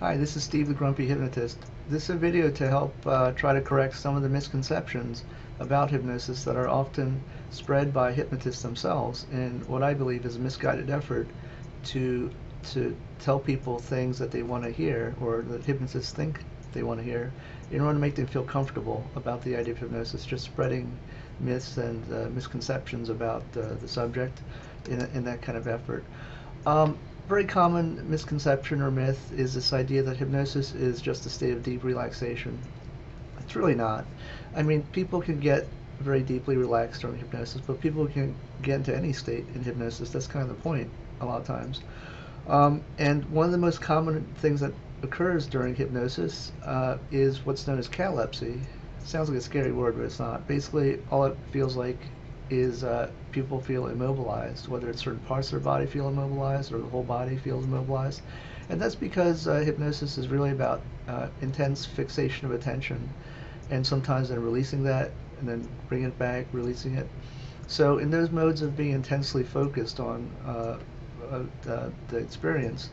Hi, this is Steve the Grumpy Hypnotist. This is a video to help try to correct some of the misconceptions about hypnosis that are often spread by hypnotists themselves in what I believe is a misguided effort to to tell people things that they want to hear or that hypnotists think they want to hear in order to make them feel comfortable about the idea of hypnosis, just spreading myths and misconceptions about the subject in that kind of effort. Very common misconception or myth is this idea that hypnosis is just a state of deep relaxation. It's really not. I mean, people can get very deeply relaxed during hypnosis, but people can get into any state in hypnosis. That's kind of the point a lot of times. And one of the most common things that occurs during hypnosis is what's known as catalepsy. It sounds like a scary word, but it's not. Basically, all it feels like is people feel immobilized, whether it's certain parts of their body feel immobilized or the whole body feels immobilized. And that's because hypnosis is really about intense fixation of attention, and sometimes then releasing that and then bringing it back, releasing it. So in those modes of being intensely focused on the experience,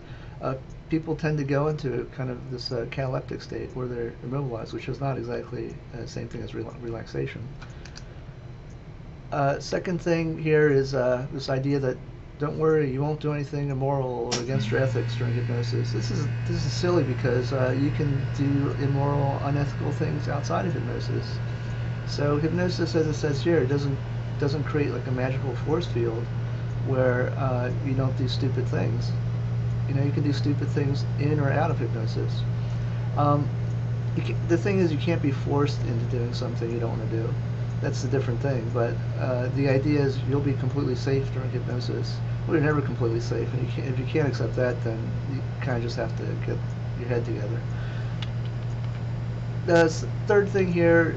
people tend to go into kind of this cataleptic state where they're immobilized, which is not exactly the same thing as relaxation. Second thing here is this idea that don't worry, you won't do anything immoral or against your ethics during hypnosis. This is silly because you can do immoral, unethical things outside of hypnosis. So hypnosis, as it says here, doesn't create like a magical force field where you don't do stupid things. You know, you can do stupid things in or out of hypnosis. The thing is, you can't be forced into doing something you don't want to do. That's a different thing. But the idea is you'll be completely safe during hypnosis. Well, you're never completely safe, and if you can't accept that, then you kind of just have to get your head together. The third thing here,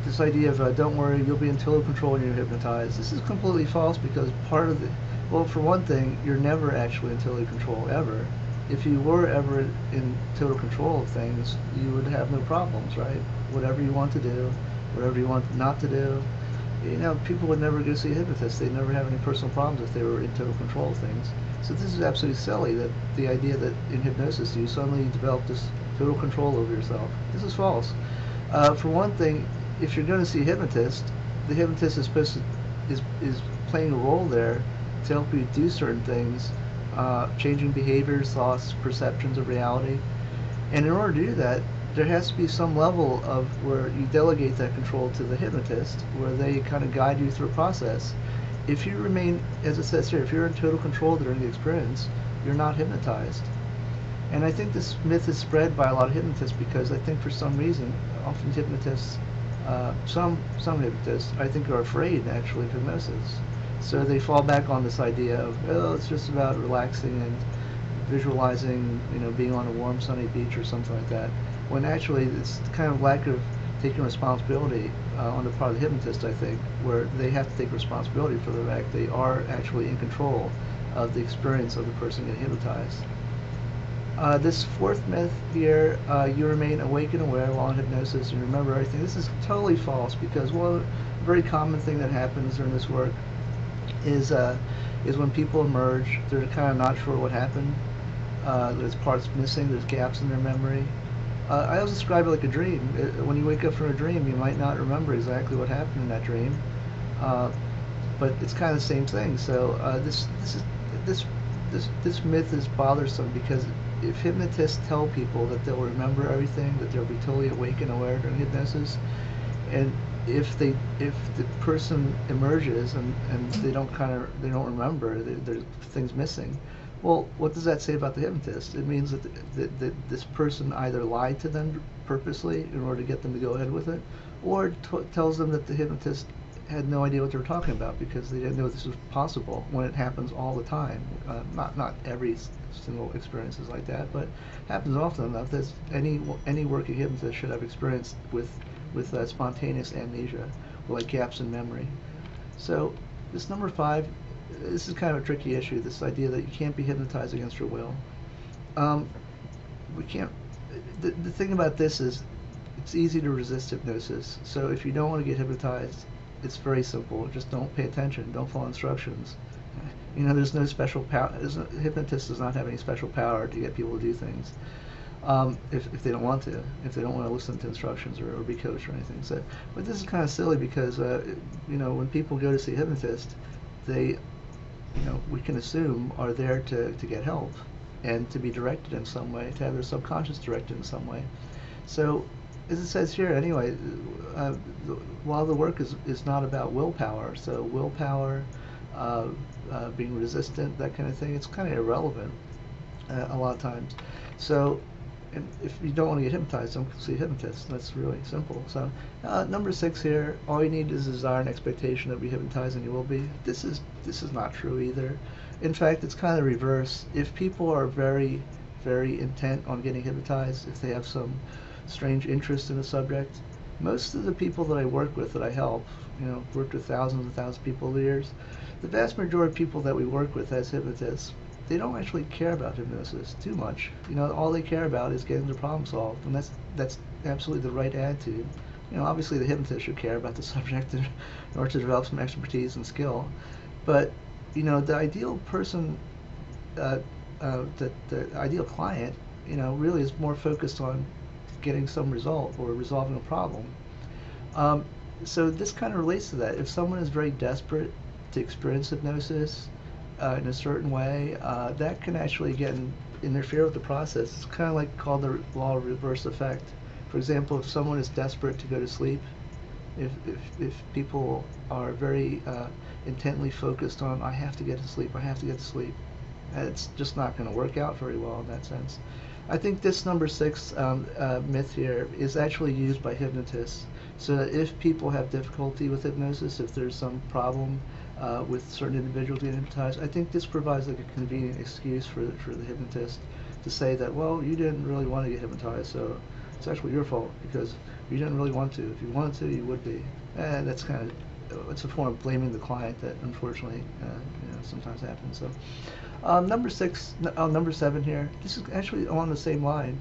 this idea of don't worry, you'll be in total control when you're hypnotized. This is completely false because part of the, well, for one thing, you're never actually in total control ever. If you were ever in total control of things, you would have no problems, right? Whatever you want to do, whatever you want not to do. You know, people would never go see a hypnotist. They'd never have any personal problems if they were in total control of things. So this is absolutely silly, that the idea that in hypnosis you suddenly develop this total control over yourself. This is false. For one thing, if you're going to see a hypnotist, the hypnotist is supposed to is playing a role there to help you do certain things, changing behaviors, thoughts, perceptions of reality. And in order to do that, there has to be some level of where you delegate that control to the hypnotist, where they kind of guide you through a process. If you remain, as it says here, if you're in total control during the experience, you're not hypnotized. And I think this myth is spread by a lot of hypnotists because I think for some reason, often hypnotists, some hypnotists, I think are afraid actually of hypnosis. So they fall back on this idea of, oh, it's just about relaxing and visualizing, you know, being on a warm sunny beach or something like that. When actually it's kind of lack of taking responsibility on the part of the hypnotist, I think, where they have to take responsibility for the fact they are actually in control of the experience of the person getting hypnotized. This fourth myth here, you remain awake and aware while in hypnosis and remember everything. This is totally false because one very common thing that happens during this work is when people emerge, they're kind of not sure what happened. There's parts missing, there's gaps in their memory. I always describe it like a dream. When you wake up from a dream, you might not remember exactly what happened in that dream, but it's kind of the same thing. So this myth is bothersome because if hypnotists tell people that they'll remember everything, that they'll be totally awake and aware during hypnosis, and if the person emerges and they don't remember, there's things missing. Well, what does that say about the hypnotist? It means that this person either lied to them purposely in order to get them to go ahead with it, or tells them that the hypnotist had no idea what they were talking about because they didn't know this was possible when it happens all the time. Not every single experience is like that, but happens often enough that any working hypnotist should have experience with spontaneous amnesia, or like gaps in memory. So this number 5, this is kind of a tricky issue, this idea that you can't be hypnotized against your will. We can't, the thing about this is it's easy to resist hypnosis. So if you don't want to get hypnotized, it's very simple. Just don't pay attention, don't follow instructions. You know, there's no special power. Hypnotist does not have any special power to get people to do things. If they don't want to, if they don't want to listen to instructions or be coached or anything. So, but this is kind of silly because you know, when people go to see a hypnotist, they, you know, we can assume are there to get help and to be directed in some way, to have their subconscious directed in some way. So, as it says here, anyway, uh, while the work is not about willpower, so willpower, uh, being resistant, that kind of thing, it's kind of irrelevant a lot of times. So, and if you don't want to get hypnotized, don't see a hypnotist. That's really simple. So, number 6 here, all you need is a desire and expectation to be hypnotized, and you will be. This is not true either. In fact, it's kind of the reverse. If people are very, very intent on getting hypnotized, if they have some strange interest in the subject, most of the people that I work with, that I help, you know, worked with thousands and thousands of people over the years, the vast majority of people that we work with as hypnotists, they don't actually care about hypnosis too much. You know, all they care about is getting their problem solved, and that's absolutely the right attitude. You know, obviously the hypnotist should care about the subject in order to develop some expertise and skill, but you know, the ideal person, the ideal client, you know, really is more focused on getting some result or resolving a problem. Um, so this kind of relates to that. If someone is very desperate to experience hypnosis in a certain way, that can actually interfere with the process. It's kind of like called the law of reverse effect. For example, if someone is desperate to go to sleep, if people are very intently focused on, I have to get to sleep, I have to get to sleep, it's just not going to work out very well in that sense. I think this number 6 myth here is actually used by hypnotists. So that if people have difficulty with hypnosis, if there's some problem with certain individuals getting hypnotized, I think this provides like a convenient excuse for the hypnotist to say that, well, you didn't really want to get hypnotized, so it's actually your fault because you didn't really want to. If you wanted to, you would be. And that's kind of, it's a form of blaming the client that unfortunately you know, sometimes happens. So number 7 here, this is actually along the same line,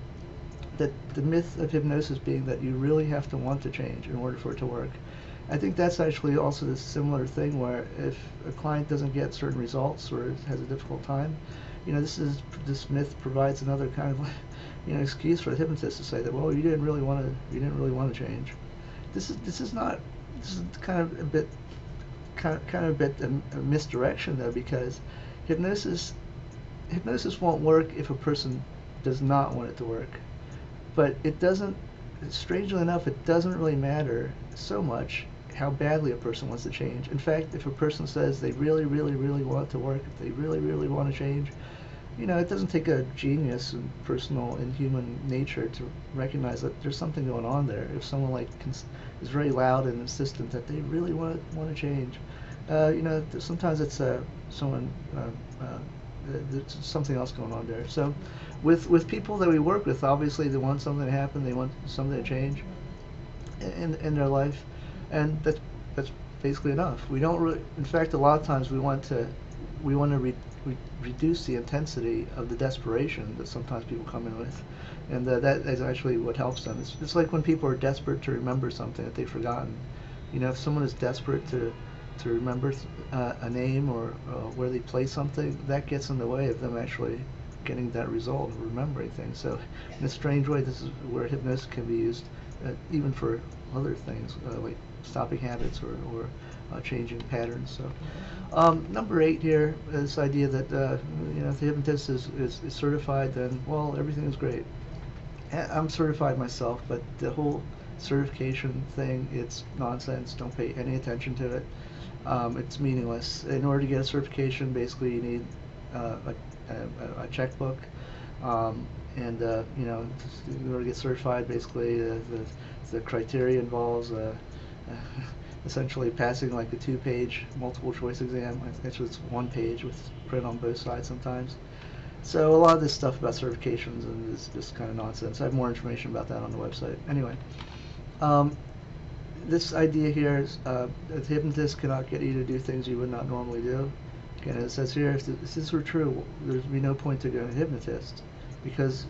that the myth of hypnosis being that you really have to want to change in order for it to work. I think that's actually also this similar thing where if a client doesn't get certain results or has a difficult time, you know, this myth provides another kind of, you know, excuse for the hypnotist to say that, well, you didn't really want to change. This is kind of a bit a misdirection though, because hypnosis won't work if a person does not want it to work. But it doesn't, strangely enough, it doesn't really matter so much how badly a person wants to change. In fact, if a person says they really, really, really want it to work, if they really, really want to change, you know, it doesn't take a genius in personal and human nature to recognize that there's something going on there. If someone like is very loud and insistent that they really want to change, you know, sometimes it's someone. There's something else going on there. So with people that we work with, obviously they want something to happen, they want something to change in their life, and that's basically enough. We don't really, in fact, a lot of times we want to reduce the intensity of the desperation that sometimes people come in with, and that is actually what helps them. It's like when people are desperate to remember something that they've forgotten. You know, if someone is desperate to remember a name or where they play something, that gets in the way of them actually getting that result of remembering things. So in a strange way, this is where hypnosis can be used even for other things like stopping habits or changing patterns. So number 8 here, this idea that you know, if the hypnotist is certified, then, well, everything is great. I'm certified myself, but the whole certification thing, it's nonsense. Don't pay any attention to it. It's meaningless. In order to get a certification, basically you need a checkbook, and you know, in order to get certified, basically the criteria involves essentially passing like a 2-page multiple choice exam. Actually, it's 1 page with print on both sides sometimes. So a lot of this stuff about certifications is just kind of nonsense. I have more information about that on the website. Anyway. This idea here is a hypnotist cannot get you to do things you would not normally do. Again, it says here, if this were true, there'd be no point to going to a hypnotist, because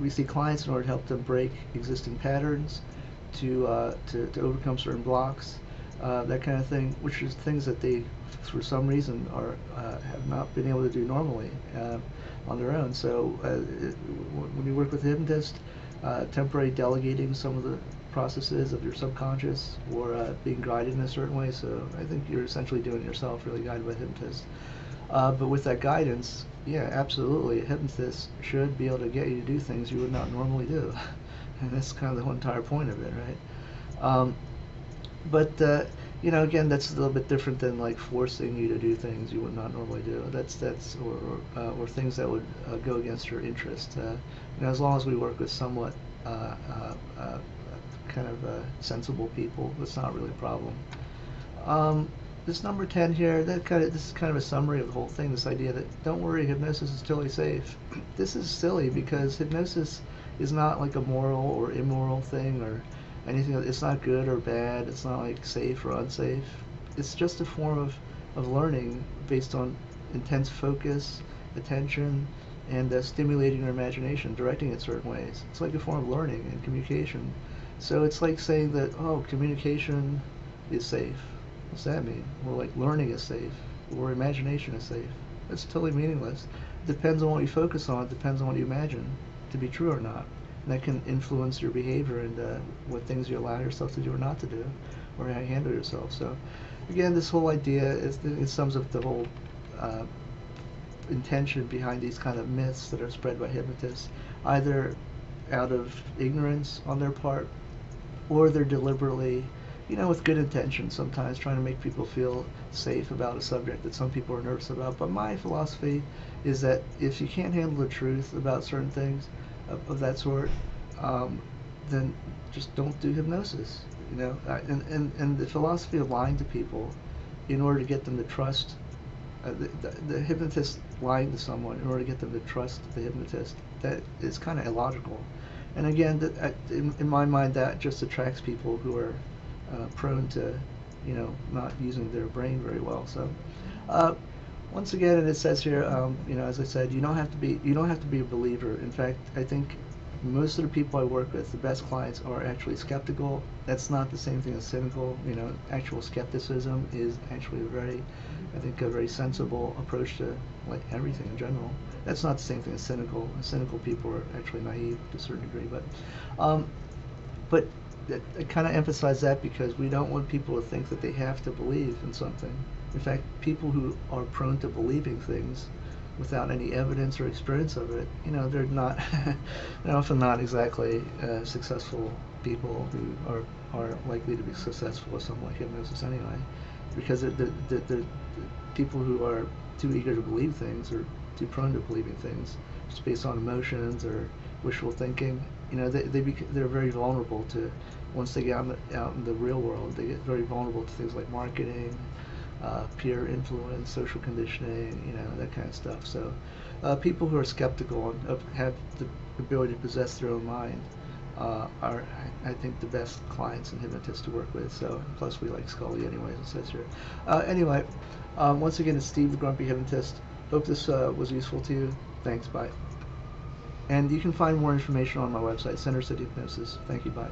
we see clients in order to help them break existing patterns, to overcome certain blocks, that kind of thing, which is things that they, for some reason, have not been able to do normally on their own. So when you work with a hypnotist, temporary delegating some of the processes of your subconscious, or being guided in a certain way. So I think you're essentially doing it yourself, really guided by a hypnotist. But with that guidance, yeah, absolutely, a hypnotist should be able to get you to do things you would not normally do. And that's kind of the whole entire point of it, right? But again, that's a little bit different than like forcing you to do things you would not normally do. That's or things that would go against your interest. As long as we work with somewhat kind of sensible people, that's not really a problem. This number 10 here, this is kind of a summary of the whole thing. This idea that don't worry, hypnosis is totally safe. This is silly because hypnosis is not like a moral or immoral thing or anything. It's not good or bad. It's not like safe or unsafe. It's just a form of learning based on intense focus, attention, and stimulating your imagination, directing it certain ways. It's like a form of learning and communication. So it's like saying that, oh, communication is safe. What's that mean? Well, like learning is safe, or imagination is safe. It's totally meaningless. It depends on what you focus on. It depends on what you imagine to be true or not. And that can influence your behavior and what things you allow yourself to do or not to do, or how you handle yourself. So, again, this whole idea it sums up the whole intention behind these kind of myths that are spread by hypnotists, either out of ignorance on their part, or they're deliberately, with good intention, sometimes trying to make people feel safe about a subject that some people are nervous about. But my philosophy is that if you can't handle the truth about certain things of that sort, then just don't do hypnosis. And the philosophy of lying to people in order to get them to trust the hypnotist, lying to someone in order to get them to trust the hypnotist, that is kind of illogical. And again, in my mind, that just attracts people who are prone to, not using their brain very well. So, once again, and it says here, as I said, you don't have to be a believer. In fact, I think most of the people I work with, the best clients, are actually skeptical. That's not the same thing as cynical. Actual skepticism is actually a very sensible approach to like everything in general. That's not the same thing as cynical. Cynical people are actually naive to a certain degree, but I kind of emphasize that because we don't want people to think that they have to believe in something. In fact, people who are prone to believing things without any evidence or experience of it, they're not, they're often not exactly successful people who are likely to be successful with something like hypnosis anyway, because the people who are too eager to believe things or too prone to believing things just based on emotions or wishful thinking, they're very vulnerable to, once they get out in the real world, they get very vulnerable to things like marketing, peer influence, social conditioning, that kind of stuff. So people who are skeptical and have the ability to possess their own mind are, I think, the best clients and hypnotists to work with. So plus we like Scully anyways, it says here. Anyway, once again, it's Steve, the Grumpy Hypnotist. Hope this was useful to you. Thanks, bye. And you can find more information on my website, Center City Hypnosis. Thank you, bye.